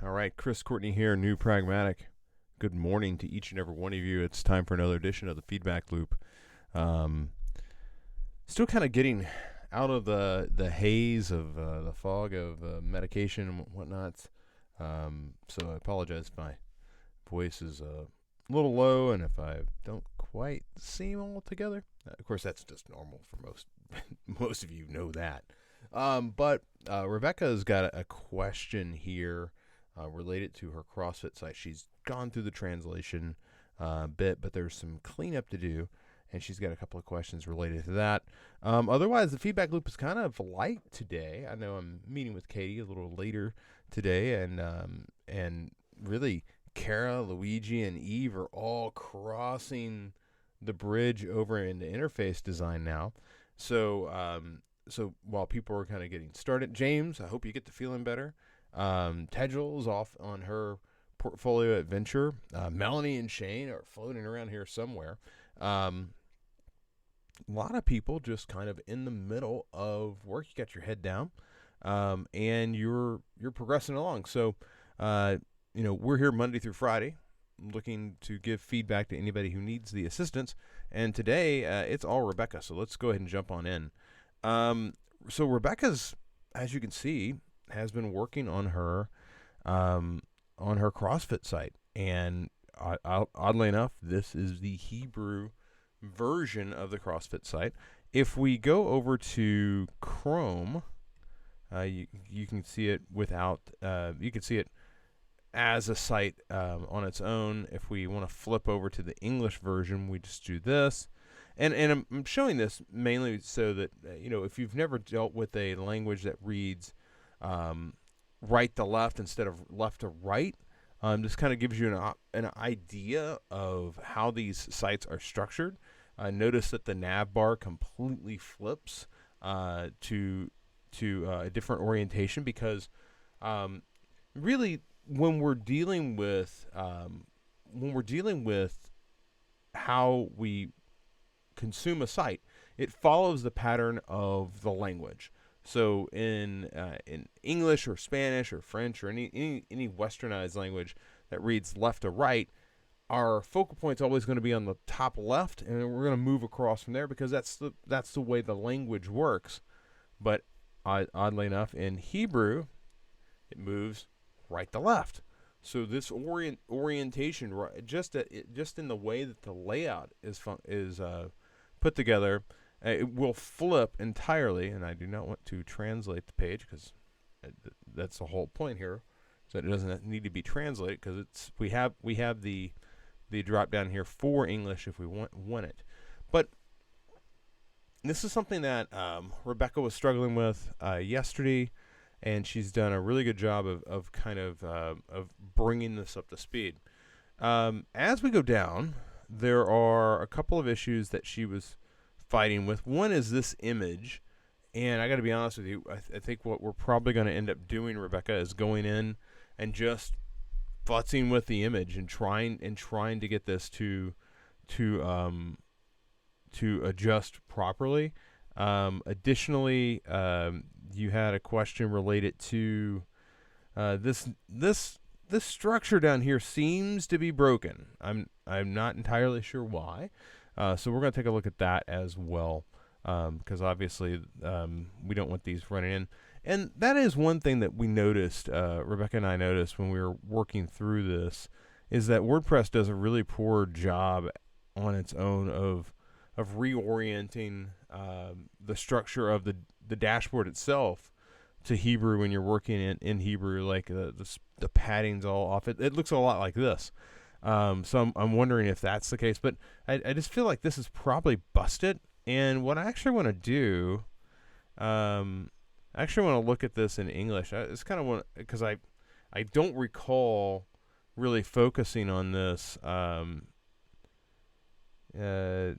All right, Chris Courtney here, New Pragmatic. Good morning to each and every one of you. It's time for another edition of the Feedback Loop. Um, Still kind of getting out of the haze of the fog of medication and whatnot. So I apologize if my voice is a little low and if I don't quite seem all together. Of course, that's just normal for most. Most of you know that. But Rebecca's got a question here related to her CrossFit site. She's gone through the translation bit, but there's some cleanup to do, and she's got a couple of questions related to that. Otherwise, the feedback loop is kind of light today. I know I'm meeting with Katie a little later today, and really Kara, Luigi, and Eve are all crossing the bridge over into interface design now. So while people are kind of getting started, James, I hope you get to feeling better. Tegel's off on her portfolio adventure. Melanie and Shane are floating around here somewhere. A lot of people just kind of in the middle of work. You got your head down, and you're progressing along. So, we're here Monday through Friday, looking to give feedback to anybody who needs the assistance. And today, it's all Rebecca. So let's go ahead and jump on in. So Rebecca's, as you can see, has been working on her CrossFit site, and oddly enough, this is the Hebrew version of the CrossFit site. If we go over to Chrome, you can see it without. You can see it as a site on its own. If we want to flip over to the English version, we just do this. And I'm showing this mainly so that, if you've never dealt with a language that reads right to left instead of left to right, this kind of gives you an idea of how these sites are structured. Notice that the nav bar completely flips to a different orientation because really when we're dealing with how we consume a site, it follows the pattern of the language. So in English or Spanish or French or any westernized language that reads left to right, our focal point's always going to be on the top left, and we're going to move across from there because that's the way the language works. But oddly enough, in Hebrew, it moves right to left. So this orientation, just in the way that the layout is put together, it will flip entirely. And I do not want to translate the page because that's the whole point here. So it doesn't need to be translated because we have the drop down here for English if we want it. But this is something that Rebecca was struggling with yesterday, and she's done a really good job of bringing this up to speed. As we go down, there are a couple of issues that she was fighting with. One is this image, and I got to be honest with you, I think what we're probably going to end up doing, Rebecca, is going in and just futzing with the image and trying to get this to adjust properly. Additionally, you had a question related to this structure down here seems to be broken. I'm not entirely sure why. So we're going to take a look at that as well, because obviously we don't want these running in. And that is one thing that we noticed, Rebecca and I noticed when we were working through this, is that WordPress does a really poor job on its own of reorienting the structure of the dashboard itself to Hebrew when you're working in Hebrew. Like the padding's all off. It looks a lot like this. So I'm wondering if that's the case. But I just feel like this is probably busted. And what I actually want to do, I actually want to look at this in English. It's kind of because I don't recall really focusing on this. There's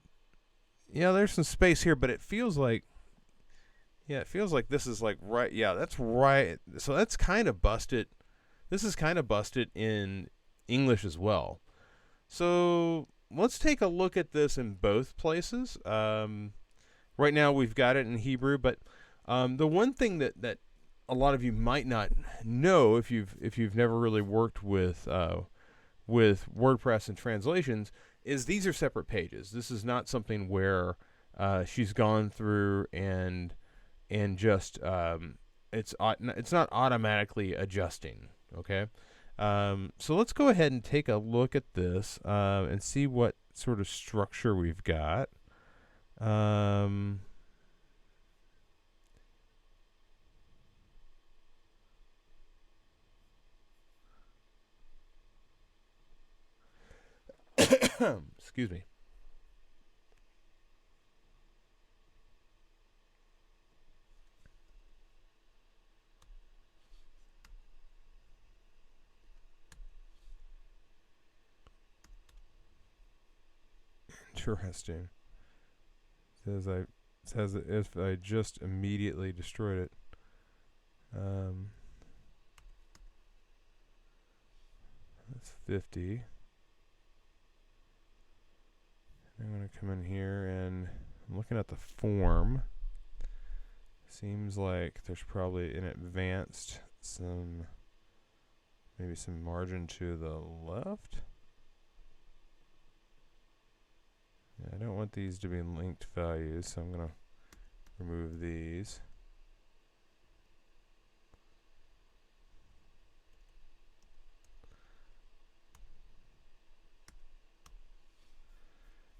some space here, but it feels like this is like right. Yeah, that's right. So that's kind of busted. This is kind of busted in English as well. So let's take a look at this in both places. Right now we've got it in Hebrew, but the one thing that a lot of you might not know if you've never really worked with WordPress and translations, is these are separate pages. This is not something where she's gone through and just it's not automatically adjusting. Okay, so let's go ahead and take a look at this and see what sort of structure we've got. Excuse me. Interesting. Says if I just immediately destroyed it. That's 50. I'm going to come in here and I'm looking at the form. Seems like there's probably in advanced maybe some margin to the left. Yeah, I don't want these to be linked values, so I'm going to remove these.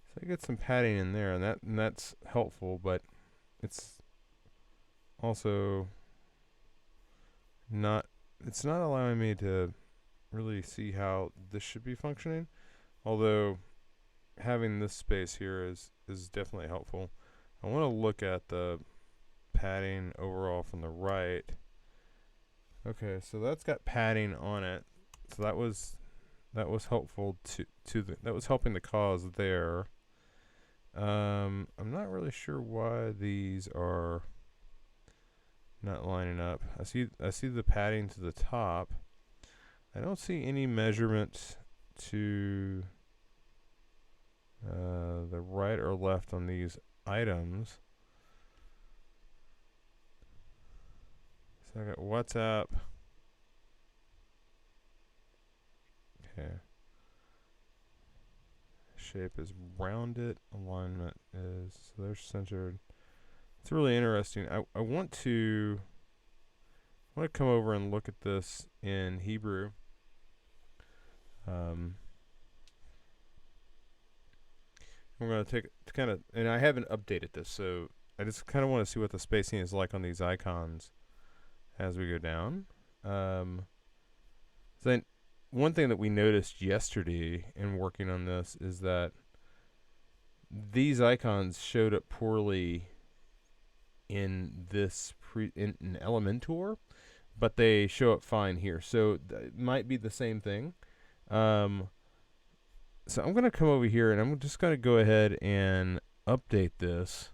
So I get some padding in there, and that's helpful, but it's also not allowing me to really see how this should be functioning, although having this space here is definitely helpful. I want to look at the padding overall from the right. Okay, so that's got padding on it, so that was helpful that was helping the cause there. I'm not really sure why these are not lining up. I see the padding to the top. I don't see any measurement to the right or left on these items. So I got WhatsApp. Okay. Shape is rounded. Alignment is, so they're centered. It's really interesting. I want to come over and look at this in Hebrew. We're going to take kind of, and I haven't updated this, so I just kind of want to see what the spacing is like on these icons as we go down. Then one thing that we noticed yesterday in working on this is that these icons showed up poorly in this in Elementor, but they show up fine here. So it might be the same thing. So I'm going to come over here and I'm just going to go ahead and update this.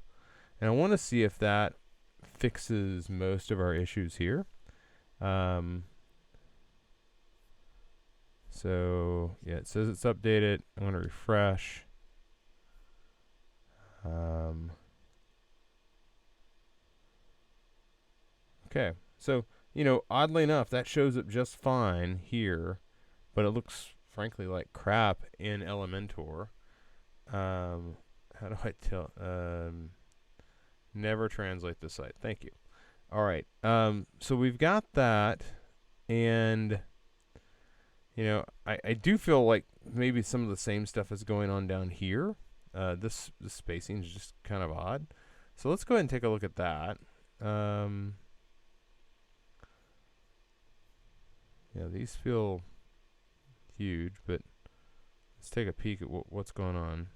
And I want to see if that fixes most of our issues here. So yeah, it says it's updated. I'm going to refresh. Okay, so oddly enough, that shows up just fine here, but it looks frankly like crap in Elementor. How do I tell? Never translate the site. Thank you. All right. So we've got that, and I do feel like maybe some of the same stuff is going on down here. This spacing is just kind of odd. So let's go ahead and take a look at that. Yeah, these feel huge, but let's take a peek at what's going on.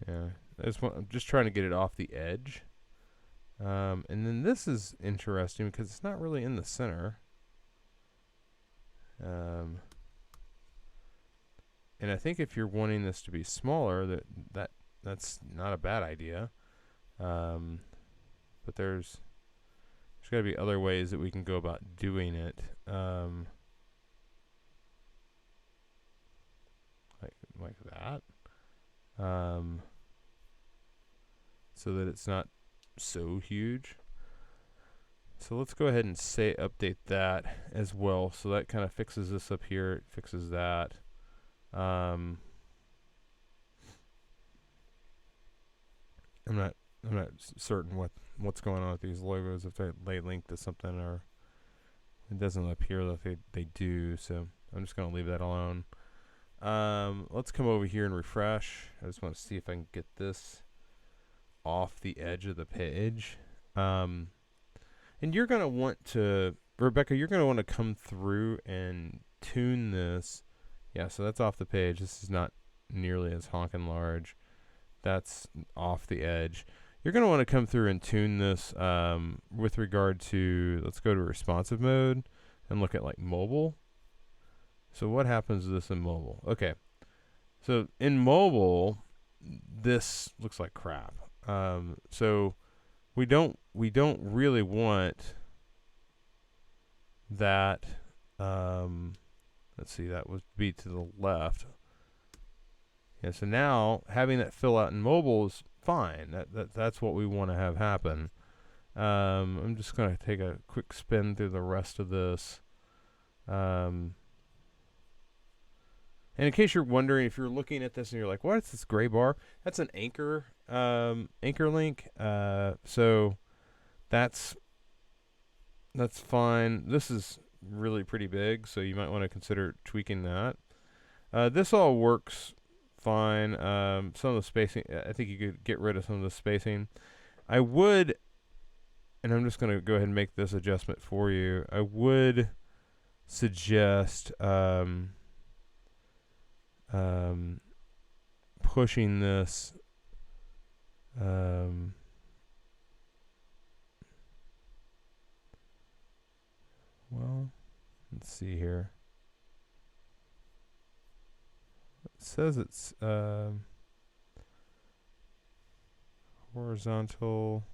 Yeah, I'm just trying to get it off the edge. And then this is interesting because it's not really in the center. And I think if you're wanting this to be smaller, that's not a bad idea. But there's got to be other ways that we can go about doing it. Like that. So that it's not so huge. So let's go ahead and say update that as well. So that kind of fixes this up here. It fixes that. I'm not certain what's going on with these logos, if they link to something or it doesn't appear that they do. So I'm just gonna leave that alone. Let's come over here and refresh. I just want to see if I can get this off the edge of the page. And you're gonna want to, Rebecca, you're gonna want to come through and tune this. Yeah, so that's off the page. This is not nearly as honking large. That's off the edge. You're going to want to come through and tune this with regard to, let's go to responsive mode and look at like mobile. So what happens to this in mobile? Okay. So in mobile, this looks like crap. So we don't really want that. Let's see, that would be to the left. Yeah, so now having that fill out in mobile is fine. That's what we want to have happen. I'm just going to take a quick spin through the rest of this. And in case you're wondering, if you're looking at this and you're like, what is this gray bar? That's an anchor link. So that's fine. This is really pretty big, so you might want to consider tweaking that. This all works fine. Some of the spacing, I think you could get rid of some of the spacing. I would, and I'm just going to go ahead and make this adjustment for you. I would suggest pushing this well, let's see here. It says it's horizontal.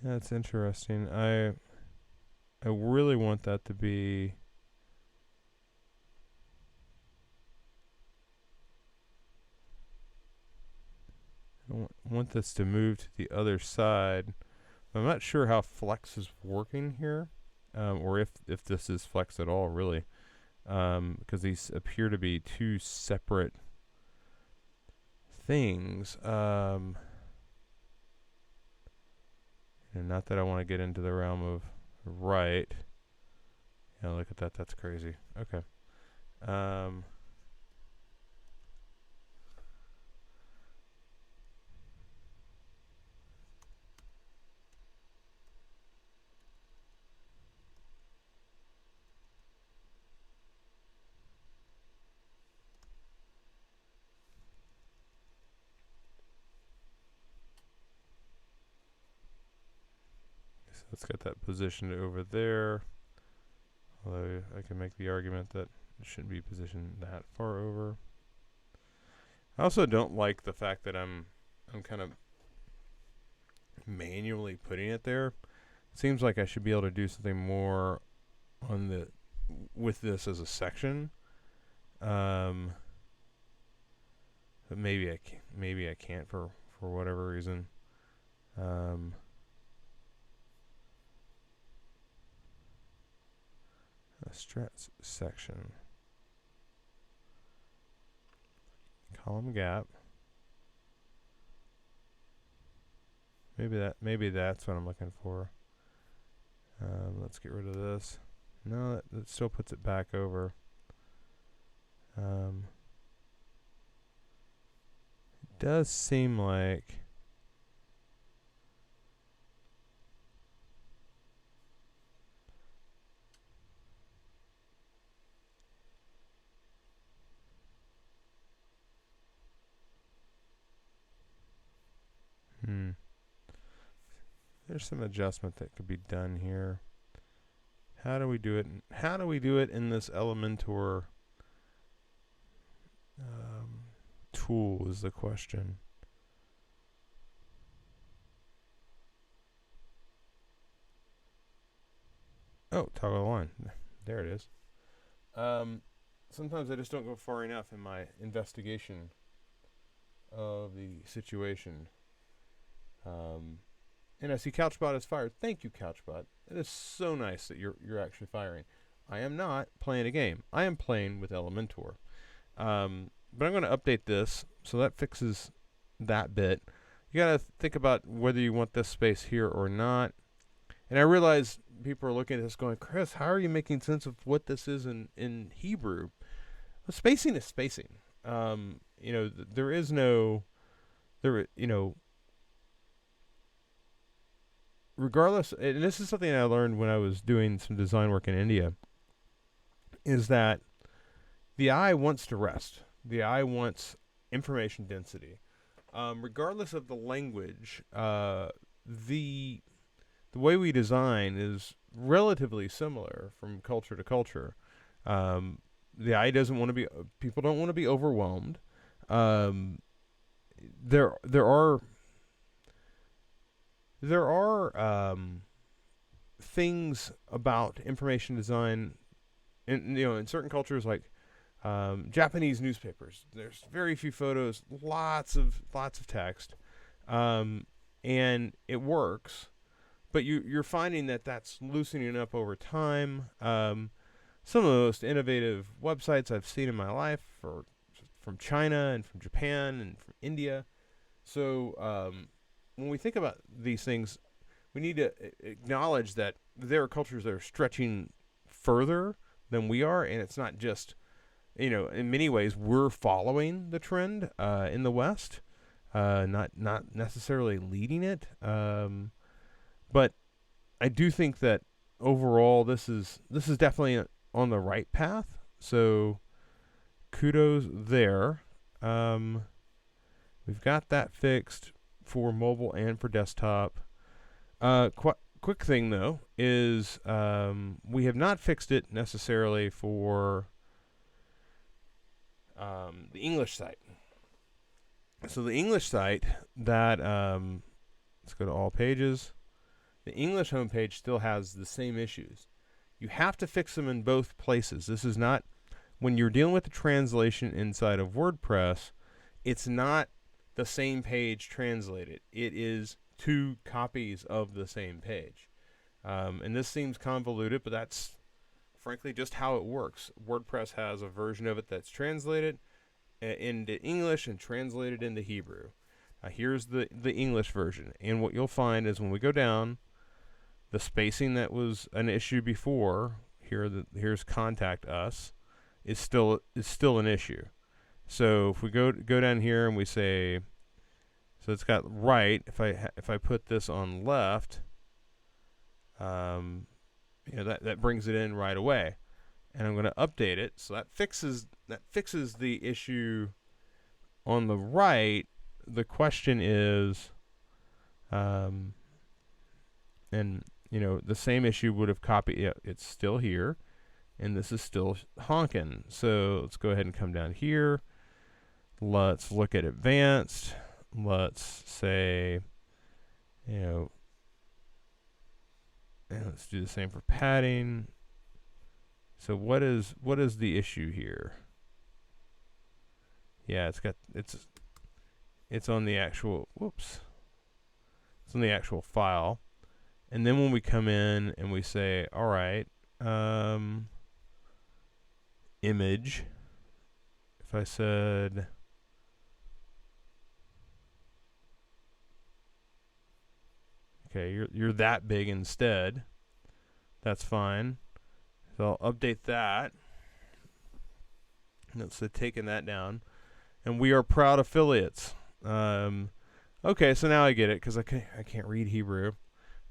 Yeah, that's interesting. I really want that to be I want this to move to the other side. I'm not sure how flex is working here, or if this is flex at all, really, because these appear to be two separate things. And not that I want to get into the realm of right. Yeah, look at that. That's crazy. Okay. So let's get that positioned over there. Although I can make the argument that it shouldn't be positioned that far over. I also don't like the fact that I'm kind of manually putting it there. It seems like I should be able to do something more on with this as a section. But maybe I can't for whatever reason. A strat section. Column gap. Maybe that's what I'm looking for. Let's get rid of this. No, that still puts it back over. It does seem like there's some adjustment that could be done here. How do we do it? How do we do it in this Elementor tool is the question. Oh, toggle line. There it is. Sometimes I just don't go far enough in my investigation of the situation. And I see CouchBot is fired. Thank you, CouchBot. It is so nice that you're actually firing. I am not playing a game. I am playing with Elementor. But I'm going to update this, so that fixes that bit. You got to think about whether you want this space here or not. And I realize people are looking at this going, Chris, how are you making sense of what this is in Hebrew? Well, spacing is spacing. There is no, regardless, and this is something I learned when I was doing some design work in India, is that the eye wants to rest. The eye wants information density. Regardless of the language, the way we design is relatively similar from culture to culture. The eye doesn't want to be. People don't want to be overwhelmed. There are things about information design, in certain cultures like Japanese newspapers. There's very few photos, lots of text, and it works. But you're finding that that's loosening up over time. Some of the most innovative websites I've seen in my life are from China and from Japan and from India. So when we think about these things, we need to acknowledge that there are cultures that are stretching further than we are, and it's not just, in many ways we're following the trend in the West, not necessarily leading it. But I do think that overall this is definitely on the right path. So kudos there. We've got that fixed for mobile and for desktop. Quick thing though is we have not fixed it necessarily for the English site. So the English site that let's go to all pages. The English homepage still has the same issues. You have to fix them in both places. This is not, when you're dealing with the translation inside of WordPress, it's not the same page translated. It is two copies of the same page. And this seems convoluted, but that's frankly just how it works. WordPress has a version of it that's translated into English and translated into Hebrew. Here's the English version. And what you'll find is when we go down, the spacing that was an issue before, here's contact us, is still an issue. So if we go down here and we say, so it's got right. If I put this on left, that brings it in right away, and I'm going to update it. So that fixes the issue on the right. The question is, and the same issue would have copied. Yeah, it's still here, and this is still honking. So let's go ahead and come down here. Let's look at advanced. Let's say, and let's do the same for padding. So what is the issue here? Yeah, it's on the actual, whoops. It's on the actual file. And then when we come in and we say, all right, image, if I said, okay, you're that big instead, that's fine. So I'll update that. Let's say taking that down. And we are proud affiliates. Okay, so now I get it because I can't read Hebrew.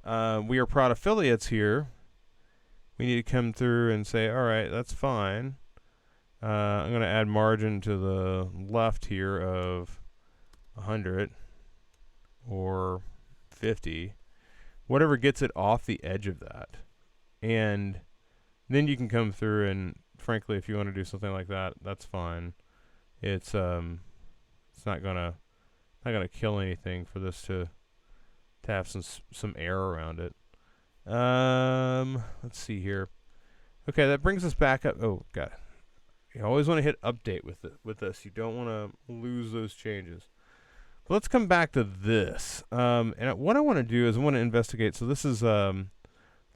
We are proud affiliates here. We need to come through and say, all right, that's fine. I'm going to add margin to the left here of 100 or 50. Whatever gets it off the edge of that. And then you can come through and, frankly, if you want to do something like that, that's fine. It's, It's not gonna kill anything for this to have some air around it. Let's see here. Okay, that brings us back up. Oh god, you always want to hit update with this. You don't want to lose those changes. But let's come back to this. And what I want to do is I want to investigate. So this is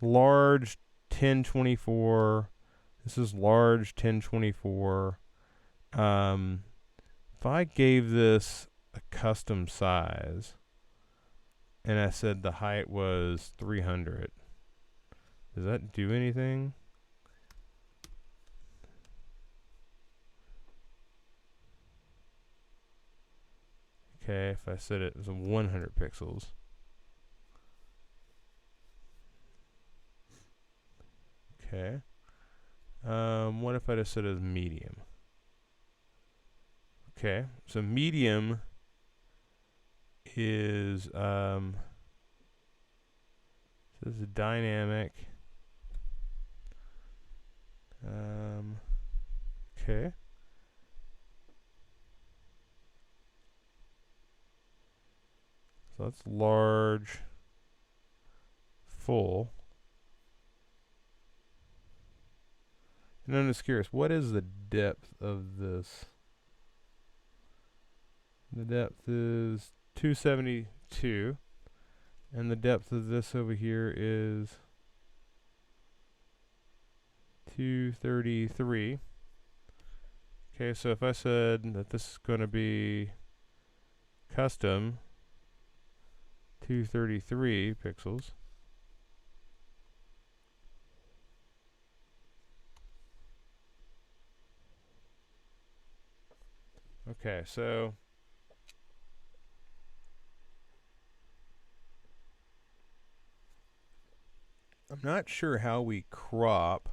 large 1024. This is large 1024. If I gave this a custom size and I said the height was 300, does that do anything? Okay, if I said it was 100 pixels. Okay. What if I just said it was medium? Okay, so medium is this is a dynamic. Okay. So that's large, full. And I'm just curious, what is the depth of this? The depth is 272. And the depth of this over here is 233. Okay, so if I said that this is going to be custom 233 pixels. Okay, so I'm not sure how we crop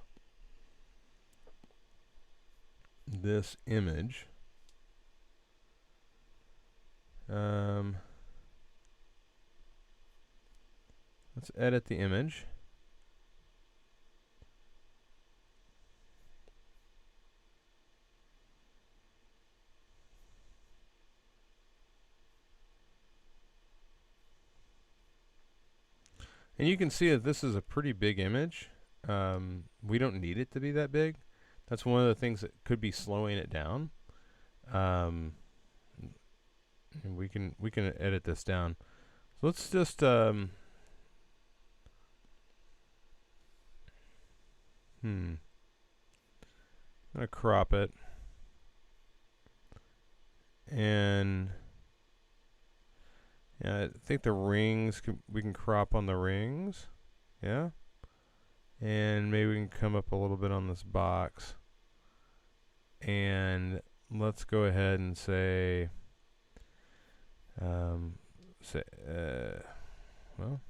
this image. Let's edit the image. And you can see that this is a pretty big image. We don't need it to be that big. That's one of the things that could be slowing it down. And we can edit this down. So let's just I'm gonna crop it, and yeah, I think the rings we can crop on the rings, yeah, and maybe we can come up a little bit on this box, and let's go ahead and say well,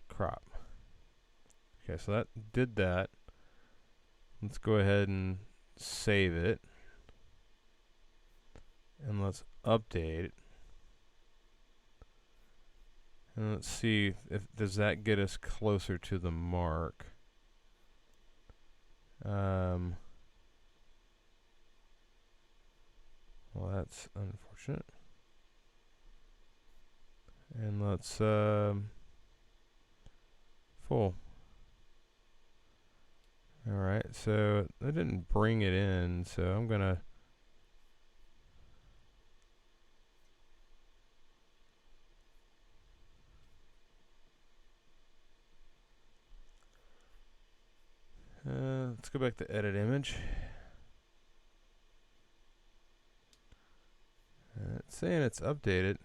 crop. Okay, so that did that. Let's go ahead and save it. And let's update it. And let's see if does that get us closer to the mark. Well, that's unfortunate. And let's full. Alright, so that didn't bring it in, so I'm gonna let's go back to edit image. It's saying it's updated.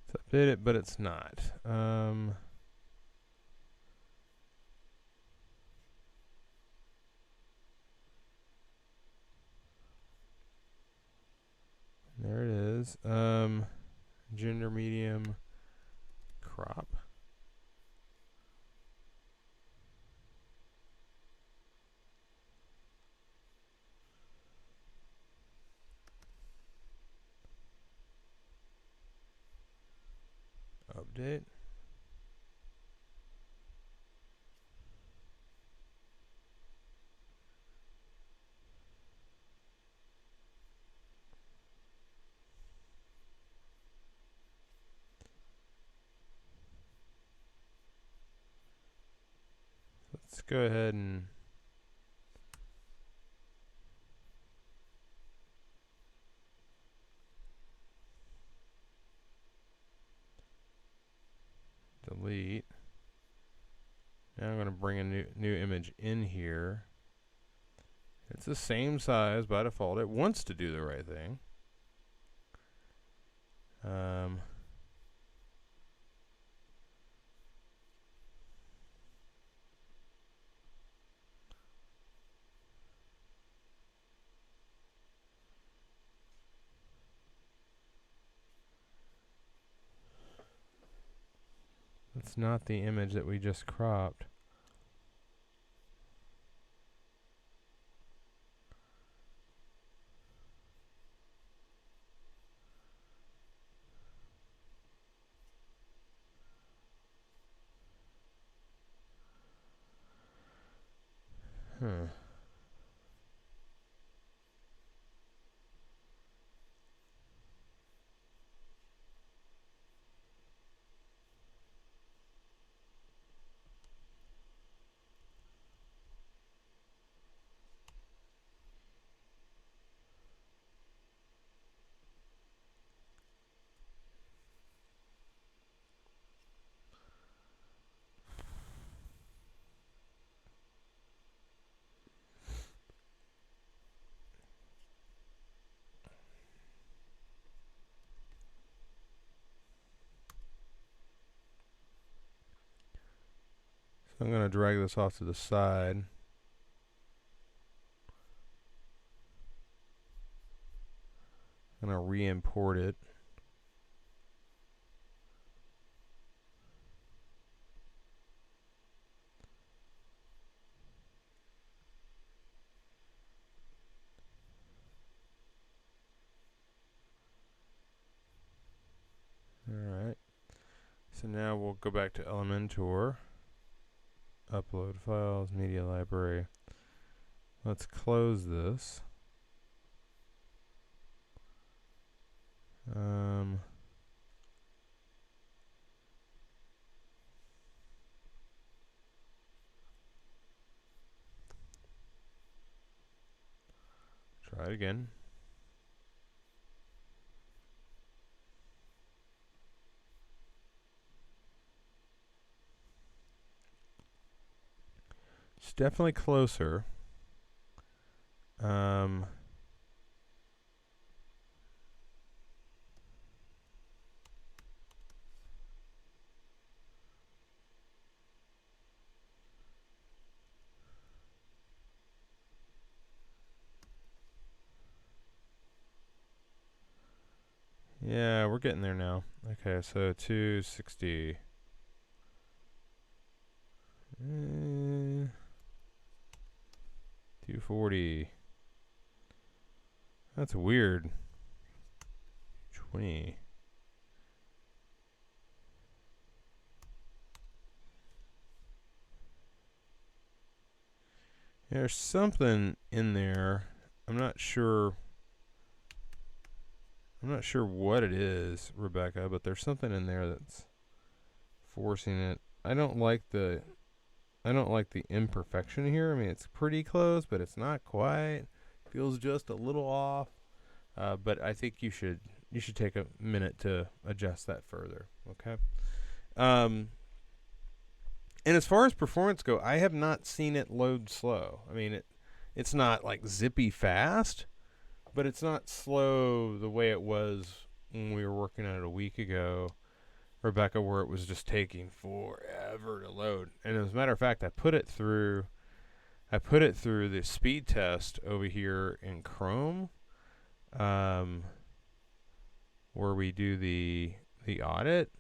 It's updated, but it's not. is. Gender medium crop. Update. Let's go ahead and delete. Now I'm going to bring a new image in here. It's the same size by default. It wants to do the right thing. That's not the image that we just cropped. Huh. So I'm going to drag this off to the side. I'm going to re-import it. Alright. So now we'll go back to Elementor. Upload files, media library. Let's close this. Try it again. It's definitely closer. Yeah, we're getting there now. Okay, so 260. 240. That's weird. 20. There's something in there. I'm not sure what it is, Rebecca, but there's something in there that's forcing it. I don't like the imperfection here. I mean, it's pretty close, but it's not quite. Feels just a little off. But I think you should take a minute to adjust that further. Okay. And as far as performance go, I have not seen it load slow. I mean, it's not like zippy fast, but it's not slow the way it was when we were working on it a week ago, Rebecca, where it was just taking forever to load. And as a matter of fact, I put it through the speed test over here in Chrome. where we do the audit,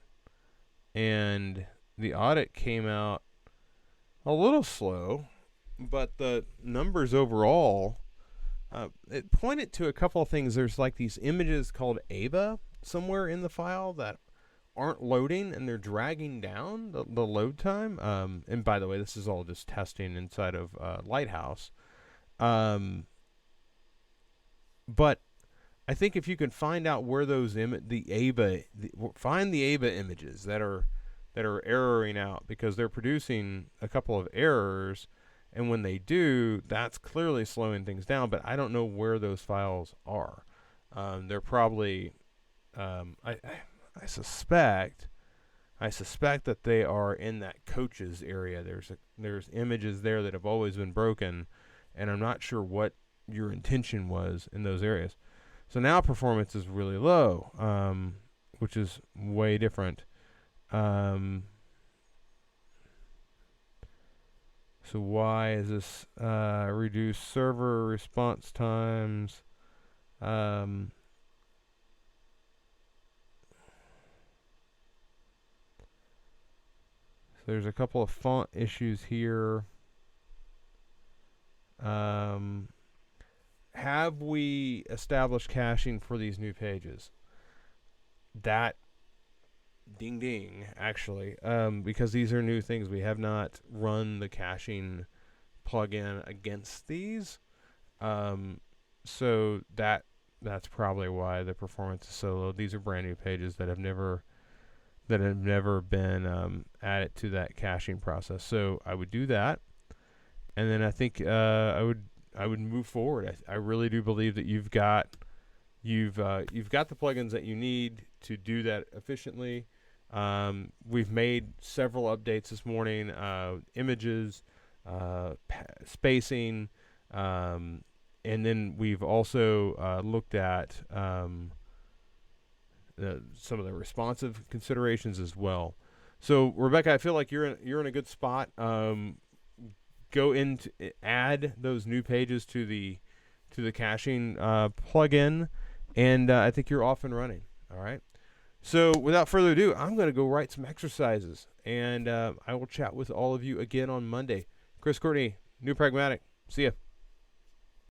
and the audit came out a little slow, but the numbers overall, it pointed to a couple of things. There's like these images called ABA somewhere in the file that aren't loading, and they're dragging down the load time. And by the way, this is all just testing inside of Lighthouse. But I think if you can find out where those find the ABA images that are erroring out, because they're producing a couple of errors, and when they do, that's clearly slowing things down. But I don't know where those files are. They're probably I suspect that they are in that coaches area. There's images there that have always been broken, and I'm not sure what your intention was in those areas. So now performance is really low, which is way different. So why is this reduce server response times? There's a couple of font issues here. Have we established caching for these new pages? That ding ding, actually, because these are new things. We have not run the caching plugin against these. So that's probably why the performance is so low. These are brand new pages that have never been added to that caching process. So I would do that, and then I think I would move forward. I really do believe that you've got the plugins that you need to do that efficiently. We've made several updates this morning: images, spacing, and then we've also looked at some of the responsive considerations as well. So Rebecca, I feel like you're in a good spot. Go into add those new pages to the caching plugin, and I think you're off and running. All right. So without further ado, I'm going to go write some exercises, and I will chat with all of you again on Monday. Chris Courtney, New Pragmatic. See ya.